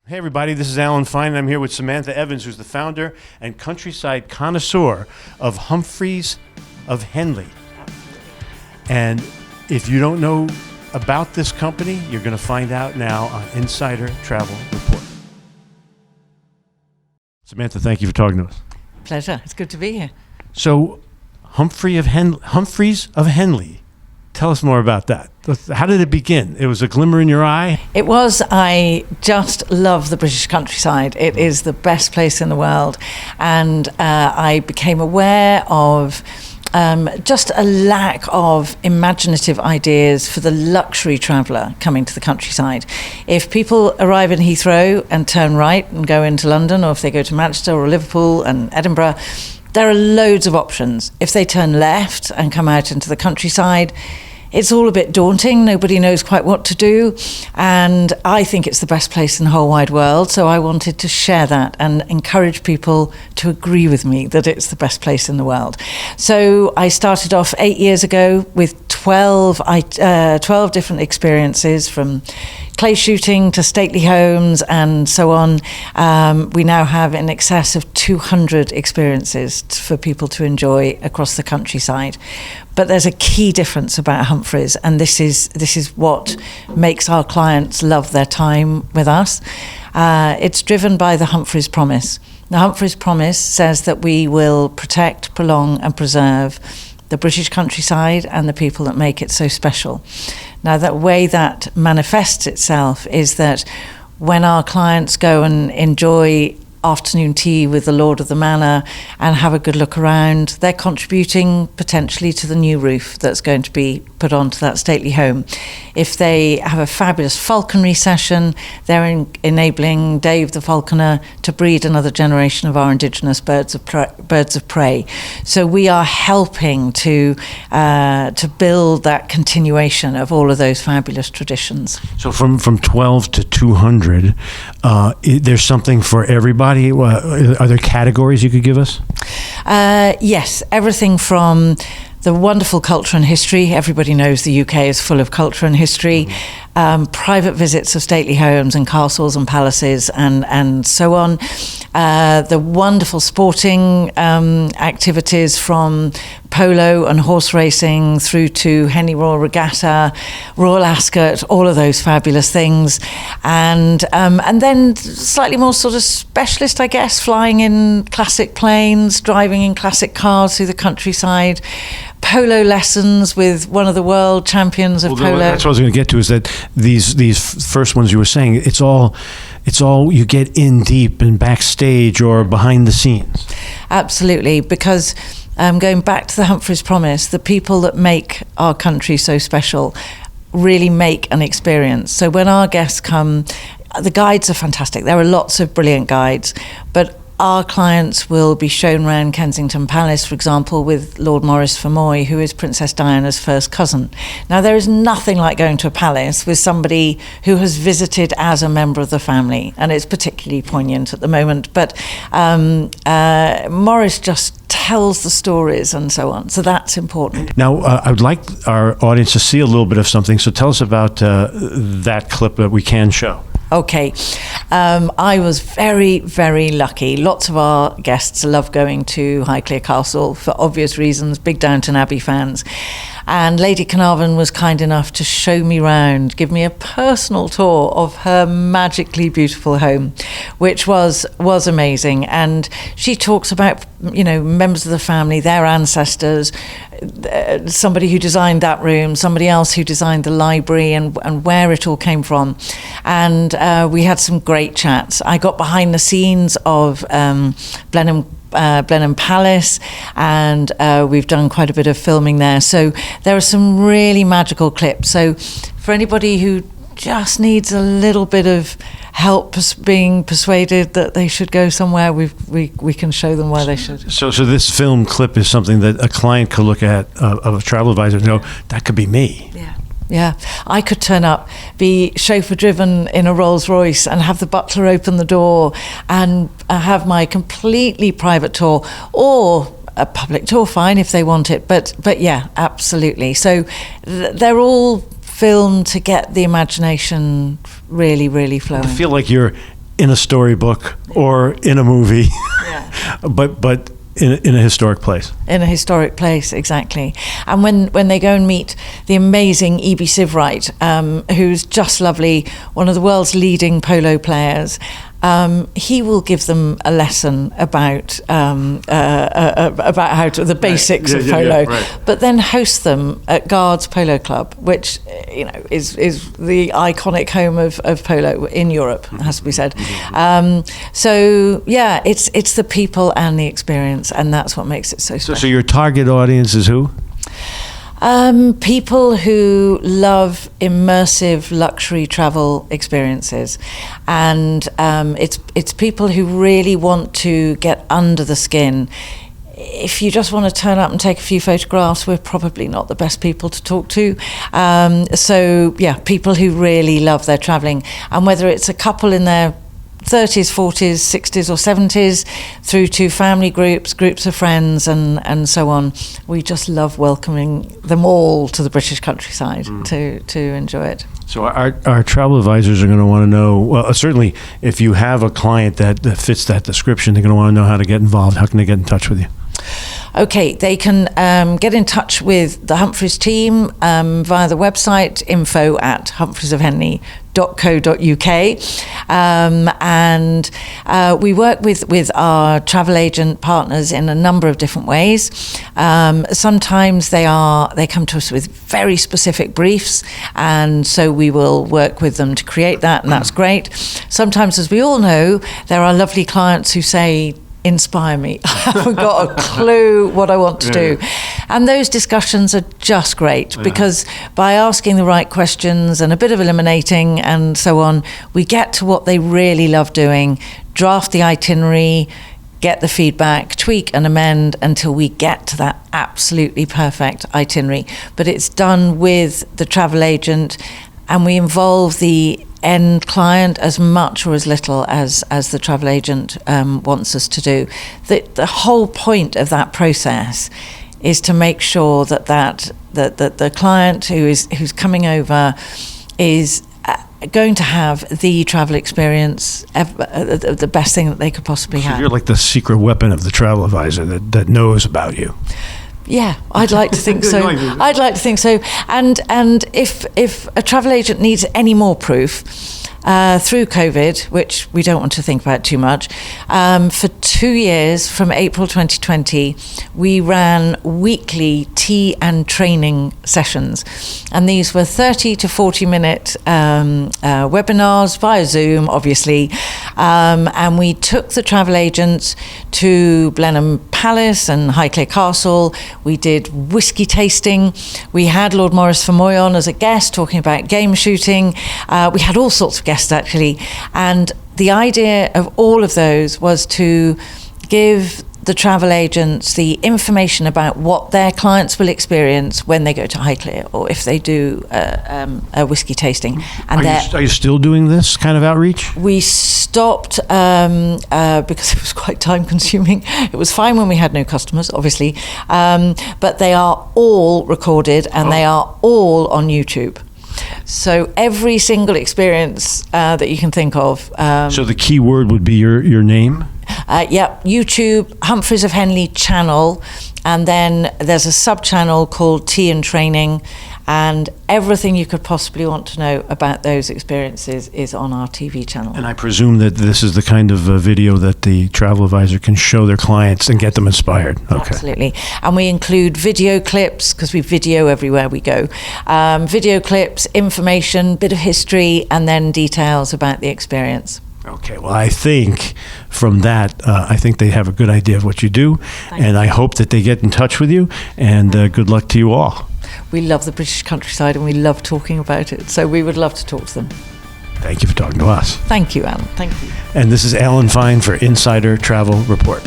Hey everybody, this is Alan Fine. I'm here with Samantha Evans, who's the founder and countryside connoisseur of Humphreys of Henley. And if you don't know about this company, you're going to find out now on Insider Travel Report. Samantha, thank you for talking to us. Pleasure. It's good to be here. So, Humphreys of Henley. Tell us more about that. How did it begin? It was a glimmer in your eye? It was. I just love the British countryside. It is the best place in the world. And I became aware of just a lack of imaginative ideas for the luxury traveller coming to the countryside. If people arrive in Heathrow and turn right and go into London, or if they go to Manchester or Liverpool and Edinburgh, there are loads of options. If they turn left and come out into the countryside, it's all a bit daunting. Nobody knows quite what to do. And I think it's the best place in the whole wide world. So I wanted to share that and encourage people to agree with me that it's the best place in the world. So I started off 8 years ago with 12 different experiences, from clay shooting to stately homes and so on. We now have in excess of 200 experiences for people to enjoy across the countryside. But there's a key difference about Humphreys, and this is what makes our clients love their time with us. It's driven by the Humphreys Promise. The Humphreys Promise says that we will protect, prolong and preserve the British countryside and the people that make it so special. Now, the way that manifests itself is that when our clients go and enjoy afternoon tea with the Lord of the Manor and have a good look around, they're contributing potentially to the new roof that's going to be put onto that stately home. If they have a fabulous falconry session, they're enabling Dave the falconer to breed another generation of our indigenous birds of prey. So we are helping to build that continuation of all of those fabulous traditions. So from 12 to 200, there's something for everybody. Are there categories you could give us? Yes, everything from the wonderful culture and history. Everybody knows the UK is full of culture and history. Private visits of stately homes and castles and palaces and so on. The wonderful sporting activities, from polo and horse racing through to Henley Royal Regatta, Royal Ascot, all of those fabulous things. And then slightly more sort of specialist, I guess, flying in classic planes, driving in classic cars through the countryside, polo lessons with one of the world champions of polo. That's what I was going to get to, is that these first ones you were saying, it's all you get in deep and backstage or behind the scenes. Absolutely, because going back to the Humphreys Promise, the people that make our country so special really make an experience. So when our guests come, the guides are fantastic. There are lots of brilliant guides, but our clients will be shown around Kensington Palace, for example, with Lord Maurice Fermoy, who is Princess Diana's first cousin. Now, there is nothing like going to a palace with somebody who has visited as a member of the family, and it's particularly poignant at the moment. But Maurice just tells the stories and so on, so that's important. Now, I would like our audience to see a little bit of something, so tell us about that clip that we can show. Okay. I was very, very lucky. Lots of our guests love going to Highclere Castle for obvious reasons, big Downton Abbey fans. And Lady Carnarvon was kind enough to show me round, give me a personal tour of her magically beautiful home, which was amazing. And she talks about, members of the family, their ancestors, somebody who designed that room, somebody else who designed the library, and where it all came from. And we had some great chats. I got behind the scenes of Blenheim Palace, and we've done quite a bit of filming there. So there are some really magical clips. So for anybody who just needs a little bit of help being persuaded that they should go somewhere, we can show them why they should. So this film clip is something that a client could look at, of a travel advisor, and go, that could be me. Yeah, I could turn up, be chauffeur-driven in a Rolls-Royce and have the butler open the door and have my completely private tour, or a public tour, fine, if they want it. But yeah, absolutely. So they're all filmed to get the imagination really, really flowing. I feel like you're in a storybook or in a movie, Yeah. but in a historic place. In a historic place, exactly. And when they go and meet the amazing E.B. Sivwright, who's just lovely, one of the world's leading polo players, he will give them a lesson about how to the basics of polo, but then host them at Guards Polo Club, which is the iconic home of polo in Europe, has to be said. So yeah, it's the people and the experience, and that's what makes it so special. So your target audience is who? People who love immersive luxury travel experiences, and it's people who really want to get under the skin. If you just want to turn up and take a few photographs, we're probably not the best people to talk to. So yeah, people who really love their traveling, and whether it's a couple in their 30s, 40s, 60s or 70s, through to family groups of friends and so on. We just love welcoming them all to the British countryside to enjoy it. So our travel advisors are going to want to know, well, certainly if you have a client that fits that description, they're going to want to know how to get involved. How can they get in touch with you? Okay, they can get in touch with the Humphreys team via the website info@humphreysofhenley.co.uk, and we work with our travel agent partners in a number of different ways. Sometimes they come to us with very specific briefs, and so we will work with them to create that, and that's great. Sometimes, as we all know, there are lovely clients who say, inspire me. I haven't got a clue what I want to do. And those discussions are just great, because by asking the right questions and a bit of eliminating and so on, we get to what they really love doing, draft the itinerary, get the feedback, tweak and amend until we get to that absolutely perfect itinerary. But it's done with the travel agent, and we involve the end client as much or as little as the travel agent wants us to do. The whole point of that process is to make sure that the client who's coming over is going to have the travel experience, the best thing that they could possibly have. You're like the secret weapon of the travel advisor that knows about you. Yeah, I'd like to think so. I'd like to think so. And if a travel agent needs any more proof, through COVID, which we don't want to think about too much, for 2 years, from April 2020, we ran weekly tea and training sessions. And these were 30 to 40-minute webinars via Zoom, obviously. And we took the travel agents to Blenheim Palace and Highclere Castle. We did whiskey tasting. We had Lord Maurice Fermoy on as a guest talking about game shooting. We had all sorts of guests, actually. And the idea of all of those was to give the travel agents the information about what their clients will experience when they go to Highclere, or if they do a whiskey tasting. And are you still doing this kind of outreach? We stopped because it was quite time consuming. It was fine when we had no customers, obviously, but they are all recorded and they are all on YouTube. So every single experience that you can think of. So the key word would be your name? YouTube, Humphreys of Henley channel, and then there's a sub-channel called Tea and Training, and everything you could possibly want to know about those experiences is on our TV channel. And I presume that this is the kind of video that the travel advisor can show their clients and get them inspired. Okay. Absolutely. And we include video clips, because we video everywhere we go. Video clips, information, bit of history, and then details about the experience. Okay, well, I think from that, I think they have a good idea of what you do, and I hope that they get in touch with you, and good luck to you all. We love the British countryside, and we love talking about it, so we would love to talk to them. Thank you for talking to us. Thank you, Alan. Thank you. And this is Alan Fine for Insider Travel Report.